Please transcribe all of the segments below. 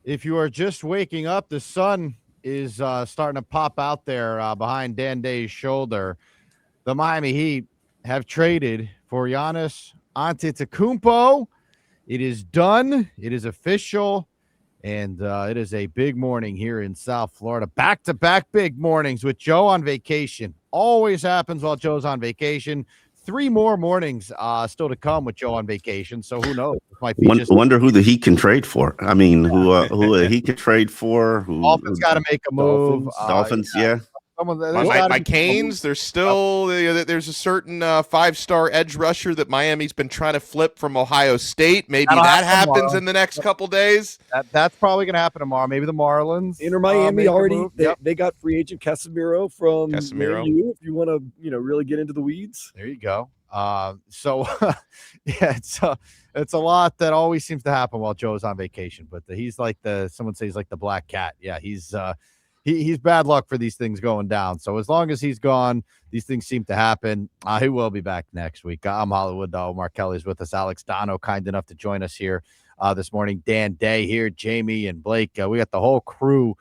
If you are just waking up, the sun is starting to pop out there behind Dan Day's shoulder. The Miami Heat have traded for Giannis Antetokounmpo. It is done. It is official. And it is a big morning here in South Florida. Back-to-back big mornings with Joe on vacation. Always happens while Joe's on vacation. Three more mornings still to come with Joe on vacation. So who knows? This might be just Wonder who the Heat can trade for. I mean, who he can trade for? Dolphins got to make a move. Dolphins. Dolphins? Yeah. Someone, My, there's my, got to my be some Canes, there's still there's a certain 5-star edge rusher that Miami's been trying to flip from Ohio State. Maybe That'll that happen happens tomorrow. in the next couple days. That's probably going to happen tomorrow. Maybe the Marlins. Inter Miami make a already move. they got free agent Casemiro from Casemiro. Man U, if you want to really get into the weeds. There you go. So yeah, it's a lot that always seems to happen while Joe's on vacation. But he's like someone says like the black cat. Yeah, he's bad luck for these things going down. So as long as he's gone, these things seem to happen. He will be back next week. I'm Hollywood. Omar Kelly's with us. Alex Dono, kind enough to join us here this morning. Dan Day here, Jamie and Blake. We got the whole crew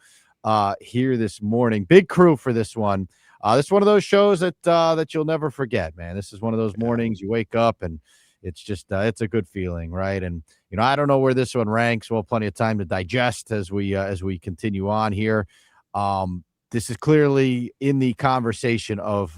here this morning. Big crew for this one. This is one of those shows that you'll never forget, man. This is one of those mornings you wake up and it's just it's a good feeling, right? And I don't know where this one ranks. We'll have plenty of time to digest as we continue on here. This is clearly in the conversation of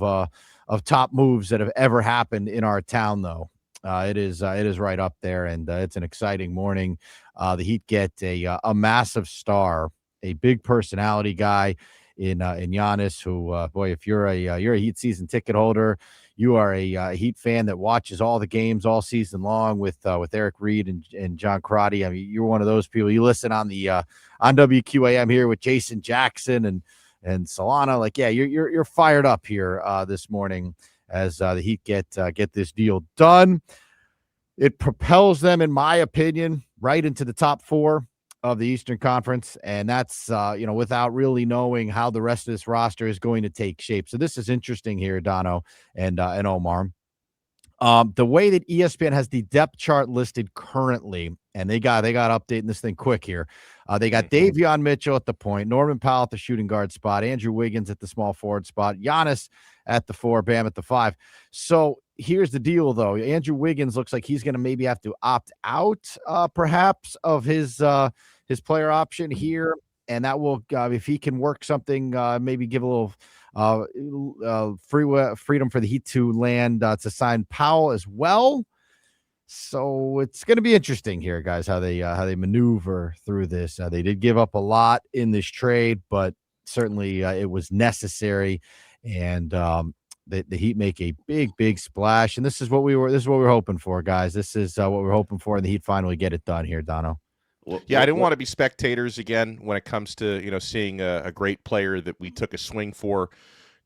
top moves that have ever happened in our town, though. It is right up there, and it's an exciting morning. The Heat get a massive star, a big personality guy in Giannis, who boy, if you're a Heat season ticket holder, you are a Heat fan that watches all the games all season long with Eric Reed and John Crotty. I mean, you're one of those people. You listen on the on WQAM here with Jason Jackson and Solana. Like, yeah, you're fired up here this morning as the Heat get this deal done. It propels them, in my opinion, right into the top four of the Eastern Conference, and that's without really knowing how the rest of this roster is going to take shape. So this is interesting here, Dono and Omar. The way that ESPN has the depth chart listed currently, and they got updating this thing quick here. They got Davion Mitchell at the point, Norman Powell at the shooting guard spot, Andrew Wiggins at the small forward spot, Giannis at the 4, Bam at the 5. So here's the deal, though. Andrew Wiggins looks like he's going to maybe have to opt out, perhaps, of his player option here, and that will, if he can work something, maybe give a little freedom for the Heat to land to sign Powell as well. So it's going to be interesting here, guys, how they maneuver through this. They did give up a lot in this trade, but certainly it was necessary, and the Heat make a big splash. And this is what we were hoping for, guys. This is what we're hoping for, and the Heat finally get it done here, Dono. Yeah, I didn't want to be spectators again when it comes to seeing a great player that we took a swing for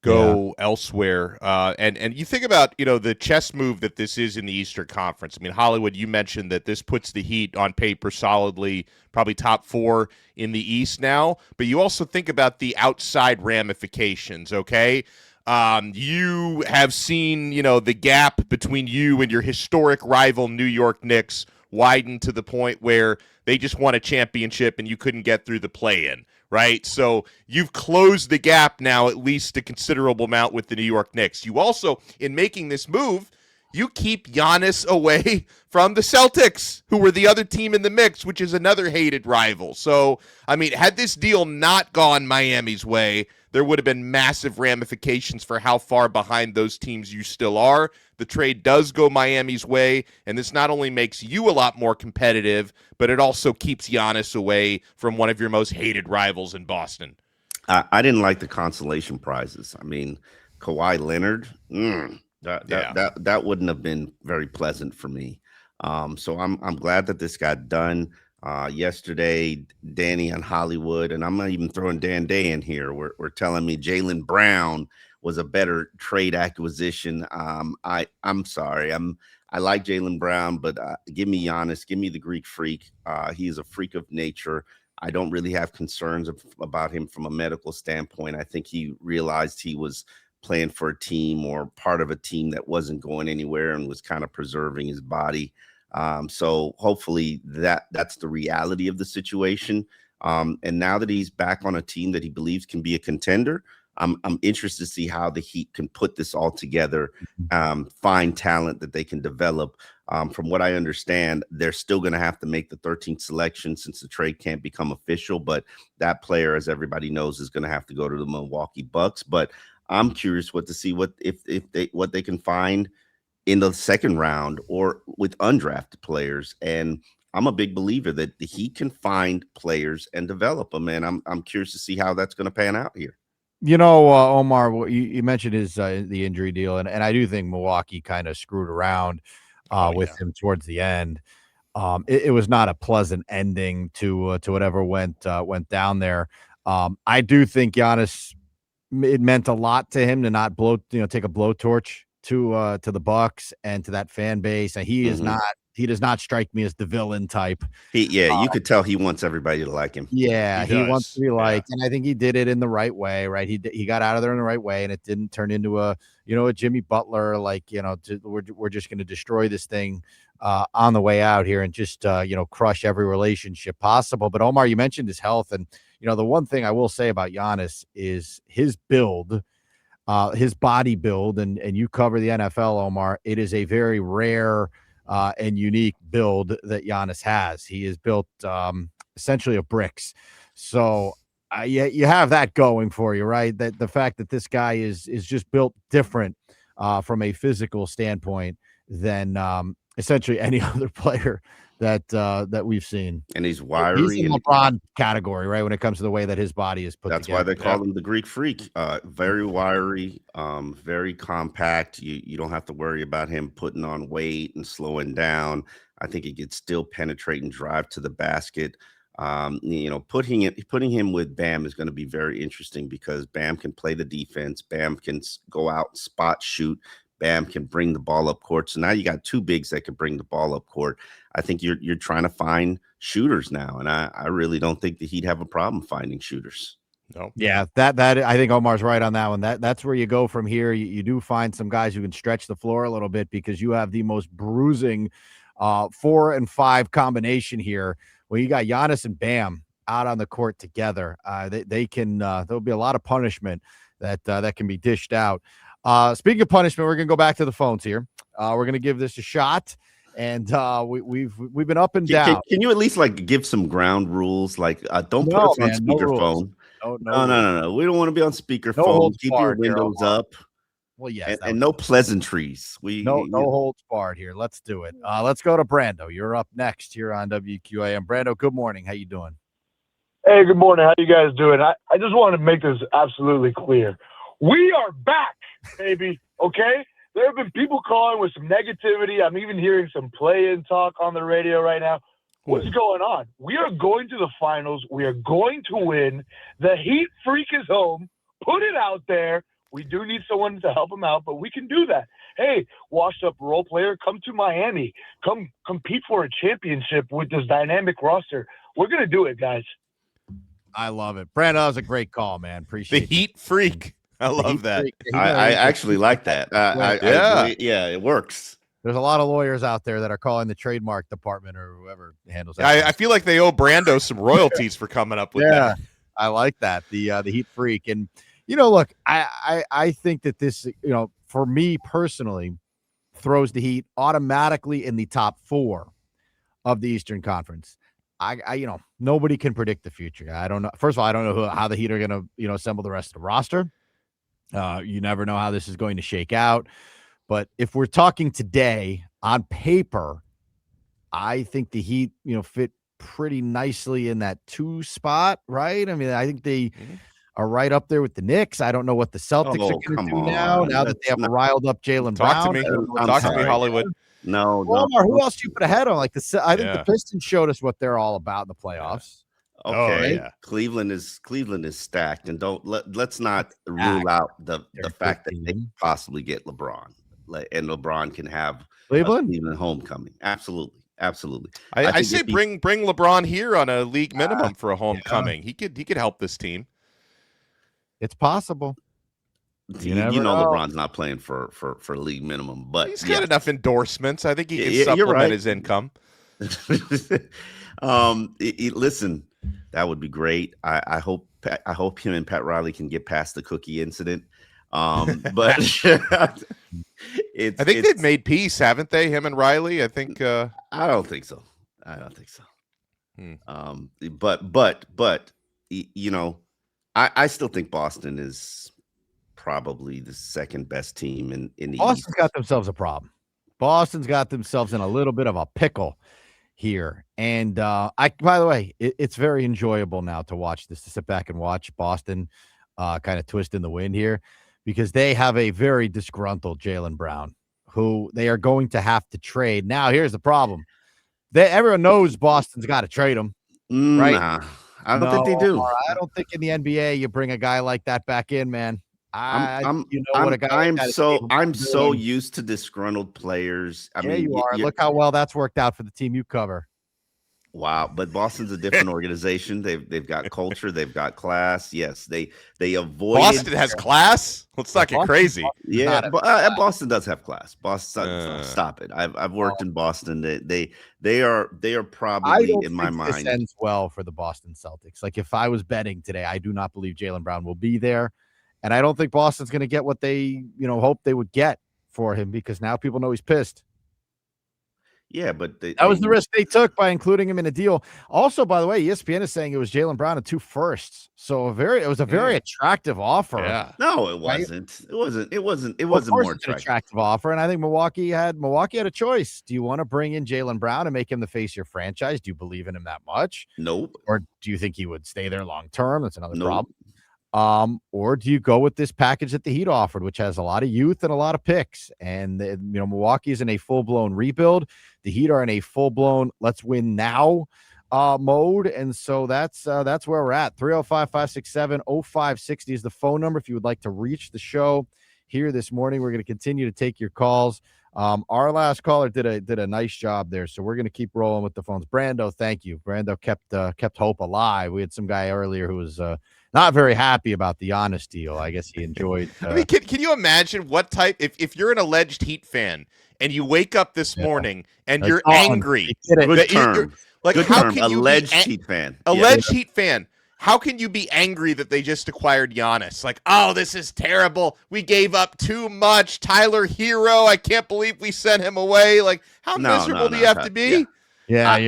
go elsewhere. And you think about the chess move that this is in the Eastern Conference. I mean, Hollywood, you mentioned that this puts the Heat on paper solidly, probably top 4 in the East now. But you also think about the outside ramifications. Okay. You have seen the gap between you and your historic rival New York Knicks widen to the point where they just won a championship and you couldn't get through the play-in, right? So you've closed the gap now at least a considerable amount with the New York Knicks. You also, in making this move, you keep Giannis away from the Celtics, who were the other team in the mix, which is another hated rival. So, I mean, had this deal not gone Miami's way, there would have been massive ramifications for how far behind those teams you still are. The trade does go Miami's way, and this not only makes you a lot more competitive, but it also keeps Giannis away from one of your most hated rivals in Boston. I didn't like the consolation prizes. I mean, Kawhi Leonard, that wouldn't have been very pleasant for me. So I'm glad that this got done. Yesterday, Danny on Hollywood, and I'm not even throwing Dan Day in here. We're telling me Jaylen Brown was a better trade acquisition. I'm sorry. I like Jaylen Brown, but give me Giannis. Give me the Greek freak. He is a freak of nature. I don't really have concerns about him from a medical standpoint. I think he realized he was playing for a team or part of a team that wasn't going anywhere and was kind of preserving his body. So hopefully that's the reality of the situation. And now that he's back on a team that he believes can be a contender, I'm interested to see how the Heat can put this all together, find talent that they can develop. From what I understand, they're still going to have to make the 13th selection since the trade can't become official. But that player, as everybody knows, is going to have to go to the Milwaukee Bucks. But I'm curious what they can find in the second round or with undrafted players. And I'm a big believer that he can find players and develop them. And I'm curious to see how that's going to pan out here. Omar, you mentioned his the injury deal, and I do think Milwaukee kind of screwed around with him towards the end. It was not a pleasant ending to whatever went down there. I do think Giannis, it meant a lot to him to not take a blowtorch to the Bucks and to that fan base. And he does not strike me as the villain type. You could tell he wants everybody to like him. Yeah, he wants to be liked, and I think he did it in the right way, right? He got out of there in the right way, and it didn't turn into a Jimmy Butler, we're just going to destroy this thing on the way out here and just crush every relationship possible. But Omar, you mentioned his health, and the one thing I will say about Giannis is his build. His body build, and you cover the NFL, Omar. It is a very rare and unique build that Giannis has. He is built essentially of bricks. So you have that going for you, right? That the fact that this guy is just built different from a physical standpoint than essentially any other player that we've seen. And he's wiry. He's in the LeBron category, right? When it comes to the way that his body is put That's together. why they call him the Greek Freak. Very wiry, very compact. You don't have to worry about him putting on weight and slowing down. I think he could still penetrate and drive to the basket. Putting him with Bam is going to be very interesting because Bam can play the defense. Bam can go out and spot shoot. Bam can bring the ball up court. So now you got two bigs that can bring the ball up court. I think you're trying to find shooters now, and I really don't think that he'd have a problem finding shooters. No. Yeah, that I think Omar's right on that one. That's where you go from here. You do find some guys who can stretch the floor a little bit because you have the most bruising 4 and 5 combination here. Well, you got Giannis and Bam out on the court together. They can there'll be a lot of punishment that can be dished out. Speaking of punishment, we're gonna go back to the phones here. We're gonna give this a shot, and we've been up and down. Can you at least give some ground rules? Don't put us on speakerphone. No. We don't want to be on speakerphone. Keep your windows up. Well, yes, and no pleasantries. No holds barred here. Let's do it. Let's go to Brando. You're up next here on WQAM. Brando, good morning. How you doing? Hey, good morning. How you guys doing? I just want to make this absolutely clear. We are back, baby. Okay? There have been people calling with some negativity. I'm even hearing some play-in talk on the radio right now. What's going on? We are going to the finals. We are going to win. The Heat Freak is home. Put it out there. We do need someone to help him out, but we can do that. Hey, washed-up role player, come to Miami. Come compete for a championship with this dynamic roster. We're going to do it, guys. I love it. Brando, that was a great call, man. Appreciate it. The Heat Freak. I love that. I actually like that. It works. There's a lot of lawyers out there that are calling the trademark department or whoever handles that. I feel like they owe Brando some royalties for coming up with that. I like that. The Heat Freak. And, look, I think that this, for me personally, throws the Heat automatically in the top 4 of the Eastern Conference. Nobody can predict the future. I don't know. First of all, I don't know how the Heat are going to, assemble the rest of the roster. You never know how this is going to shake out. But if we're talking today on paper, I think the Heat, fit pretty nicely in that 2 spot, right? I mean, I think they are right up there with the Knicks. I don't know what the Celtics are going to do now that they have riled up Jaylen Brown. Talk to me, Hollywood. No. Omar, who else do you put ahead on? I think the Pistons showed us what they're all about in the playoffs. Okay, Cleveland is stacked, and let's not rule out the fact that they can possibly get LeBron, and LeBron can have Cleveland homecoming. Absolutely. I say bring LeBron here on a league minimum for a homecoming. He could help this team. It's possible. You know LeBron's not playing for league minimum, but he's got enough endorsements. I think he can supplement his income. Listen, That would be great. I hope him and Pat Riley can get past the cookie incident. But I think they've made peace, haven't they? Him and Riley. I think. I don't think so. I don't think so. But you know, I still think Boston is probably the second best team in the Boston's East. got themselves a problem. Boston's got themselves in a little bit of a pickle here. And by the way, it's very enjoyable now to watch this, to sit back and watch Boston kind of twist in the wind here, because they have a very disgruntled Jaylen Brown who they are going to have to trade. Now, here's the problem. Everyone knows Boston's got to trade him, right? Nah, I don't think they do. I don't think in the NBA you bring a guy like that back in, man. I'm so used to disgruntled players. I mean, you are. Look how well that's worked out for the team you cover. Wow, but Boston's a different organization. They've got culture, they've got class. Yes, they avoid. Boston has class. Let's not get crazy. Yeah, but Boston does have class. Boston, stop it. I've worked in Boston. They are probably in my mind. This ends well for the Boston Celtics. Like if I was betting today, I do not believe Jaylen Brown will be there, and I don't think Boston's going to get what they hope they would get for him, because now people know he's pissed. Yeah, but that was the risk they took by including him in a deal. Also, by the way, ESPN is saying it was Jaylen Brown and 2 firsts. So it was a very attractive offer. Yeah. No, it wasn't. It wasn't more attractive offer. And I think Milwaukee had a choice. Do you want to bring in Jaylen Brown and make him the face of your franchise? Do you believe in him that much? Nope. Or do you think he would stay there long term? That's another problem. Or do you go with this package that the Heat offered, which has a lot of youth and a lot of picks? And Milwaukee is in a full-blown rebuild. The Heat are in a full-blown let's win now mode. And so that's where we're at. 305-567-0560 is the phone number if you would like to reach the show here this morning. We're going to continue to take your calls. Our last caller did a nice job there, so we're going to keep rolling with the phones. Brando, thank you. Brando kept hope alive. We had some guy earlier who was not very happy about the Giannis deal. I guess he enjoyed. I mean, can you imagine what type? If you're an alleged Heat fan and you wake up this morning and you're angry, good term. How can you alleged Heat fan? Alleged Heat fan. How can you be angry that they just acquired Giannis? Like, oh, this is terrible. We gave up too much. Tyler Hero, I can't believe we sent him away. Like, how miserable do you have to be? Yeah,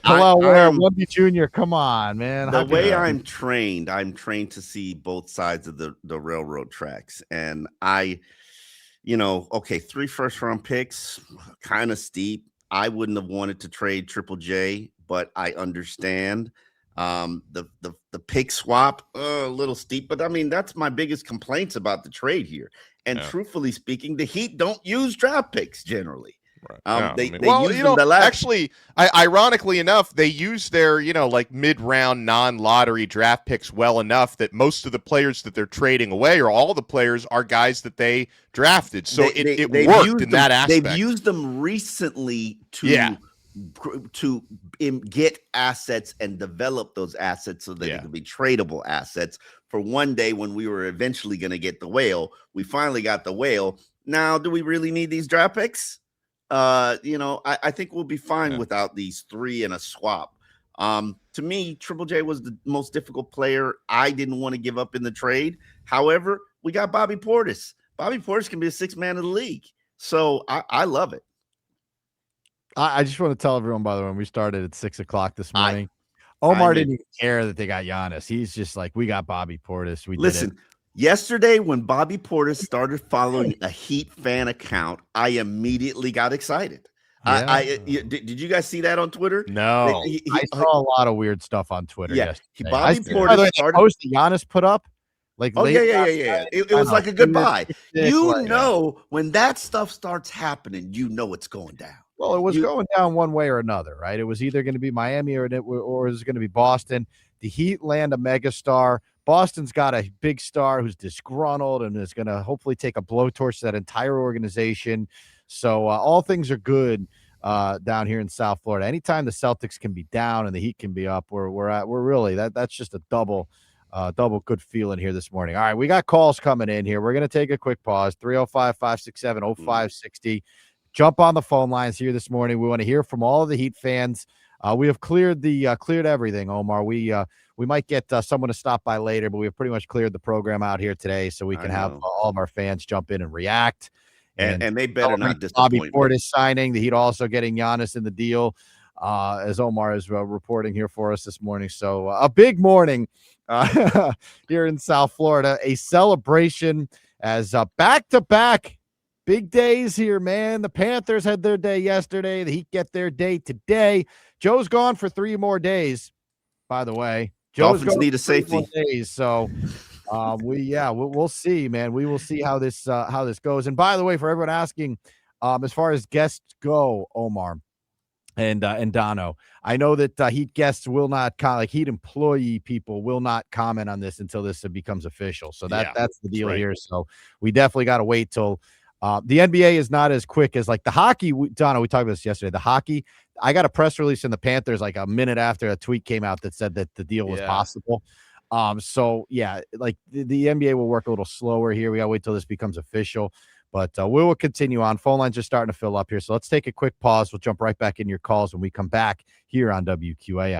Khalil Ware, Wemby Jr., come on, man. The way I'm trained to see both sides of the railroad tracks. And okay, 3 first-round picks, kind of steep. I wouldn't have wanted to trade Triple J, but I understand. The pick swap, a little steep, but I mean, that's my biggest complaints about the trade here. And truthfully speaking, the Heat don't use draft picks generally. Right. Actually, ironically enough, they use their, mid-round non-lottery draft picks well enough that most of the players that they're trading away, or all the players, are guys that they drafted. So it worked in that aspect. They've used them recently to get assets and develop those assets so that they can be tradable assets for one day when we were eventually going to get the whale. We finally got the whale. Now, do we really need these draft picks? I think we'll be fine without these 3 and a swap. To me, Triple J was the most difficult player I didn't want to give up in the trade. However, we got Bobby Portis. Bobby Portis can be a 6th man of the league. So I love it. I just want to tell everyone, by the way, when we started at 6:00 this morning, Omar didn't even care that they got Giannis. He's just like, we got Bobby Portis. Listen, yesterday when Bobby Portis started following a Heat fan account, I immediately got excited. Did you guys see that on Twitter? No. I saw a lot of weird stuff on Twitter yesterday. Bobby Portis started post that Giannis put up. Like, It was like a goodbye. When that stuff starts happening, it's going down. Well, it was going down one way or another, right? It was either going to be Miami or it was going to be Boston. The Heat land a megastar. Boston's got a big star who's disgruntled and is going to hopefully take a blowtorch to that entire organization. So all things are good down here in South Florida. Anytime the Celtics can be down and the Heat can be up, we're really that's just a double good feeling here this morning. All right, we got calls coming in here. We're going to take a quick pause. 305-567-0560. Jump on the phone lines here this morning. We want to hear from all of the Heat fans. We have cleared everything, Omar. We might get someone to stop by later, but we have pretty much cleared the program out here today, so we can have all of our fans jump in and react. And they better not Bobby disappoint Portis signing, the Heat also getting Giannis in the deal, as Omar is reporting here for us this morning. So a big morning here in South Florida, a celebration as back-to-back big days here, man. The Panthers had their day yesterday. The Heat get their day today. Joe's gone for 3 more days, by the way. Dolphins need a safety. Days, so we'll see, man. We will see how this goes. And by the way, for everyone asking, as far as guests go, Omar and Dono, I know that Heat guests will not Heat employee people will not comment on this until this becomes official. So that's the deal here. So we definitely got to wait till the NBA is not as quick as like the hockey. Dono, we talked about this yesterday. The hockey, I got a press release in the Panthers like a minute after a tweet came out that said that the deal was possible. So yeah, like the NBA will work a little slower here. We gotta wait till this becomes official, but we will continue on. Phone lines are starting to fill up here. So let's take a quick pause. We'll jump right back in your calls when we come back here on WQAM.